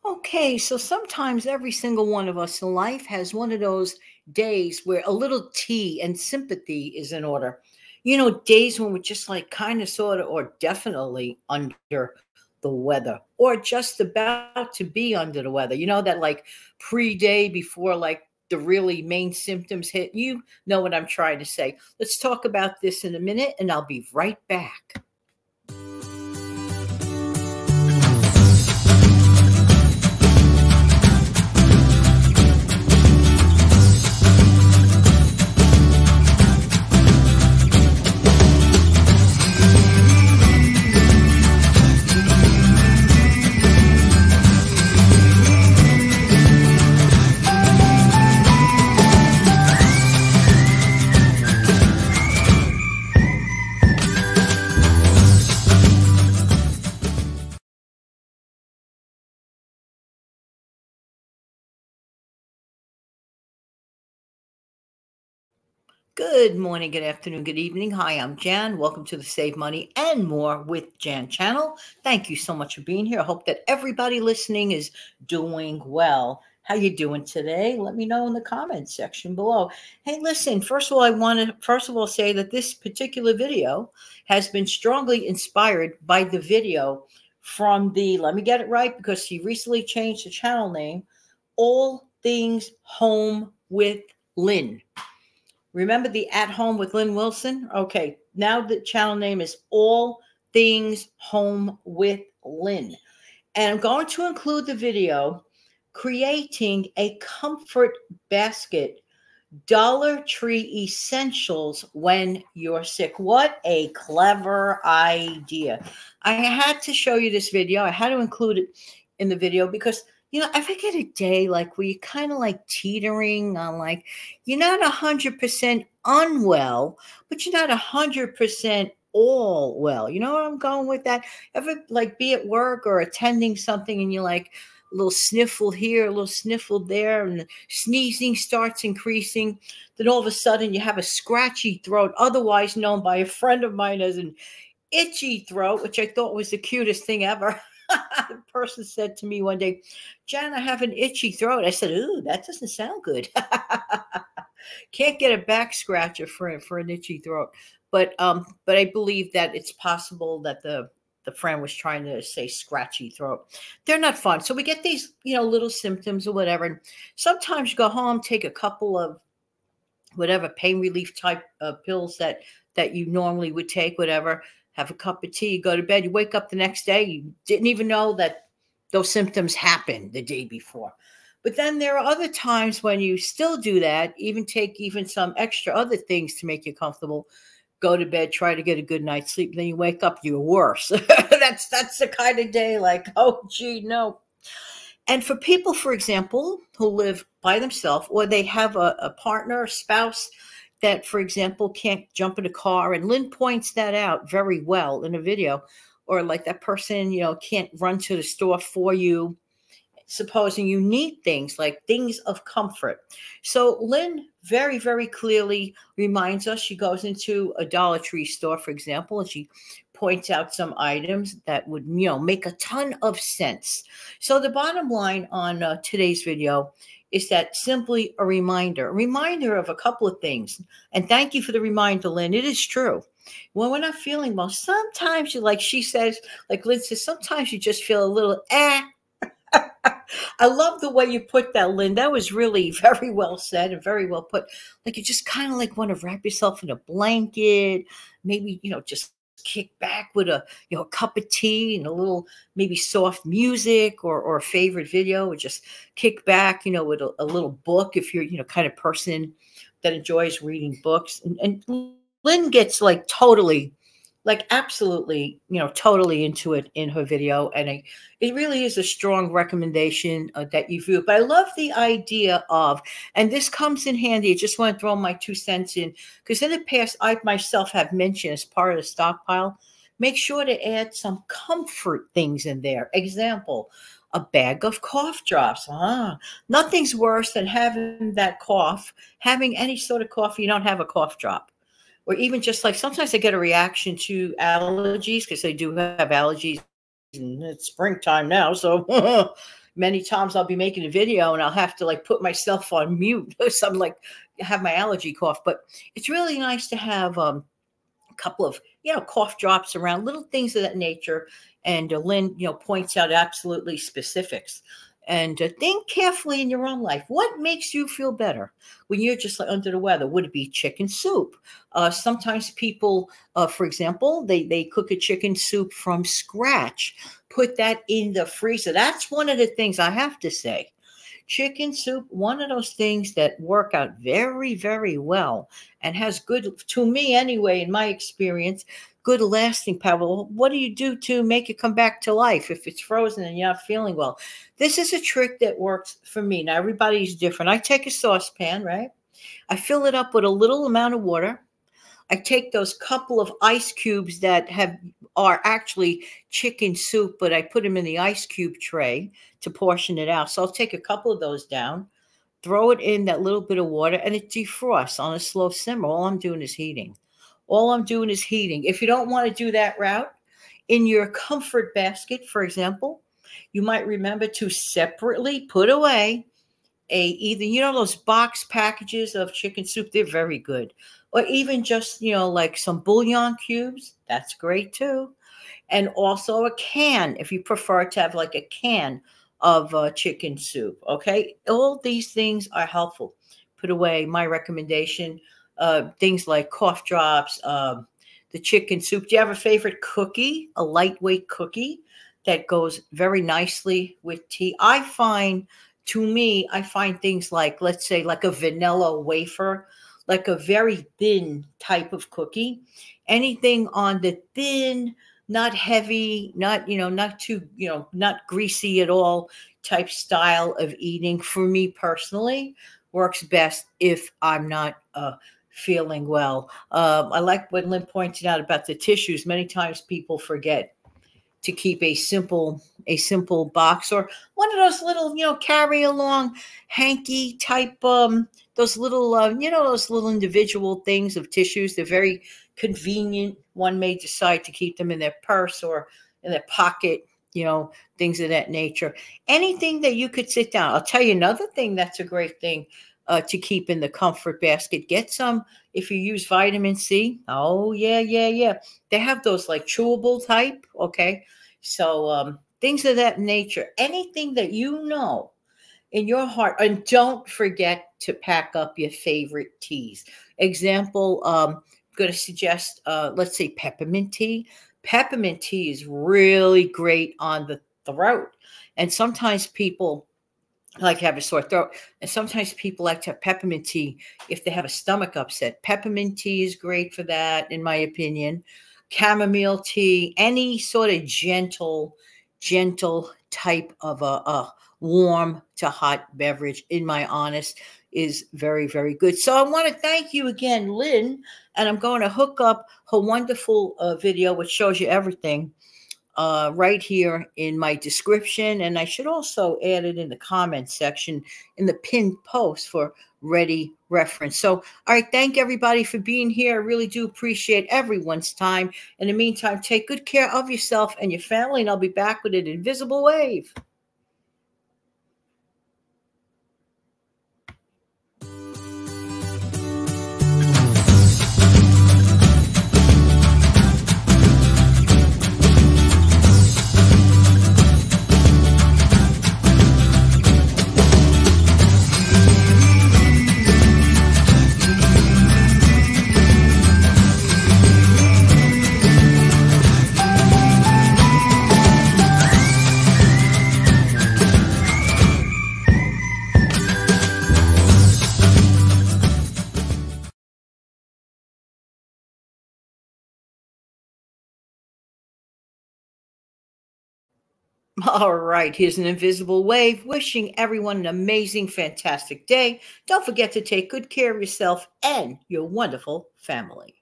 Okay, so sometimes every single one of us in life has one of those days where a little tea and sympathy is in order. Days when we're just like kind of, sort of, or definitely under the weather, or just about to be under the weather. That like pre day before like the really main symptoms hit. You know what I'm trying to say. Let's talk about this in a minute, and I'll be right back. Good morning, good afternoon, good evening. Hi, I'm Jan. Welcome to the Save Money and More with Jan channel. Thank you so much for being here. I hope that everybody listening is doing well. How you doing today? Let me know in the comments section below. Hey, listen, first of all, I want to say that this particular video has been strongly inspired by the video from let me get it right because he recently changed the channel name, All Things Home with Lynn. Remember the At Home with Lynn Wilson? Okay, now the channel name is All Things Home with Lynn. And I'm going to include the video creating a comfort basket, Dollar Tree essentials when you're sick. What a clever idea. I had to show you this video. I had to include it in the video because ever get a day like where you're kind of like teetering on like, you're not 100% unwell, but you're not 100% all well. You know where I'm going with that? Ever like be at work or attending something and you're like a little sniffle here, a little sniffle there, and the sneezing starts increasing. Then all of a sudden you have a scratchy throat, otherwise known by a friend of mine as an itchy throat, which I thought was the cutest thing ever. The person said to me one day, Jan, I have an itchy throat. I said, ooh, that doesn't sound good. Can't get a back scratcher for an itchy throat. But I believe that it's possible that the friend was trying to say scratchy throat. They're not fun. So we get these, little symptoms or whatever. And sometimes you go home, take a couple of whatever pain relief type pills that you normally would take, whatever. Have a cup of tea, go to bed. You wake up the next day, you didn't even know that those symptoms happened the day before. But then there are other times when you still do that, take some extra other things to make you comfortable. Go to bed, try to get a good night's sleep. Then you wake up, you're worse. That's the kind of day like, oh, gee, no. And for people, for example, who live by themselves or they have a partner, a spouse, that, for example, can't jump in a car. And Lynn points that out very well in a video. Or like that person, can't run to the store for you, supposing you need things like things of comfort. So Lynn very, very clearly reminds us, she goes into a Dollar Tree store, for example, and she points out some items that would, make a ton of sense. So the bottom line on today's video is that simply a reminder of a couple of things. And thank you for the reminder, Lynn. It is true. When we're not feeling well, sometimes you, like she says, like Lynn says, sometimes you just feel a little, I love the way you put that, Lynn. That was really very well said and very well put. Like you just kind of like want to wrap yourself in a blanket, maybe, just kick back with a cup of tea and a little maybe soft music or a favorite video, or just kick back with a little book if you're kind of person that enjoys reading books. And Lynn gets like totally, like absolutely totally into it in her video, and it really is a strong recommendation that you view. But I love the idea of, and this comes in handy, I just want to throw my 2 cents in, because in the past I myself have mentioned as part of the stockpile, make sure to add some comfort things in there. Example, a bag of cough drops. Nothing's worse than having that cough, having any sort of cough, you don't have a cough drop. Or even just like sometimes I get a reaction to allergies, because they do have allergies, and it's springtime now. So many times I'll be making a video and I'll have to like put myself on mute. So I'm like, have my allergy cough. But it's really nice to have a couple of, cough drops around, little things of that nature. And Lynn, points out absolutely specifics. And think carefully in your own life. What makes you feel better when you're just like under the weather? Would it be chicken soup? Sometimes people, for example, they cook a chicken soup from scratch, put that in the freezer. That's one of the things I have to say. Chicken soup, one of those things that work out very, very well and has good, to me anyway, in my experience, good lasting power. Well, what do you do to make it come back to life if it's frozen and you're not feeling well? This is a trick that works for me. Now, everybody's different. I take a saucepan, right? I fill it up with a little amount of water. I take those couple of ice cubes that are actually chicken soup, but I put them in the ice cube tray to portion it out. So I'll take a couple of those down, throw it in that little bit of water, and it defrosts on a slow simmer. All I'm doing is heating. All I'm doing is heating. If you don't want to do that route, in your comfort basket, for example, you might remember to separately put away either, those box packages of chicken soup, they're very good. Or even just, like some bouillon cubes, that's great too. And also a can, if you prefer to have like a can of chicken soup, okay? All these things are helpful. Put away, my recommendation, things like cough drops, the chicken soup. Do you have a favorite cookie, a lightweight cookie that goes very nicely with tea? I find things like, let's say, like a vanilla wafer, like a very thin type of cookie. Anything on the thin, not heavy, not too, not greasy at all type style of eating, for me personally, works best if I'm not feeling well. I like what Lynn pointed out about the tissues. Many times people forget to keep a simple box or one of those little, carry along hanky type, those little, those little individual things of tissues. They're very convenient. One may decide to keep them in their purse or in their pocket, things of that nature. Anything that you could sit down. I'll tell you another thing that's a great thing to keep in the comfort basket. Get some, if you use vitamin C. Oh, yeah. They have those like chewable type, okay? So things of that nature. Anything that in your heart. And don't forget to pack up your favorite teas. Example, I'm going to suggest, let's say peppermint tea. Peppermint tea is really great on the throat. And sometimes people like to have a sore throat. And sometimes people like to have peppermint tea if they have a stomach upset. Peppermint tea is great for that, in my opinion. Chamomile tea, any sort of gentle type of a warm to hot beverage, in my honest, is very, very good. So I want to thank you again, Lynn, and I'm going to hook up her wonderful video, which shows you everything, right here in my description. And I should also add it in the comments section in the pinned post for ready reference. So, all right, thank everybody for being here. I really do appreciate everyone's time. In the meantime, take good care of yourself and your family, and I'll be back with an invisible wave. All right, here's an invisible wave wishing everyone an amazing, fantastic day. Don't forget to take good care of yourself and your wonderful family.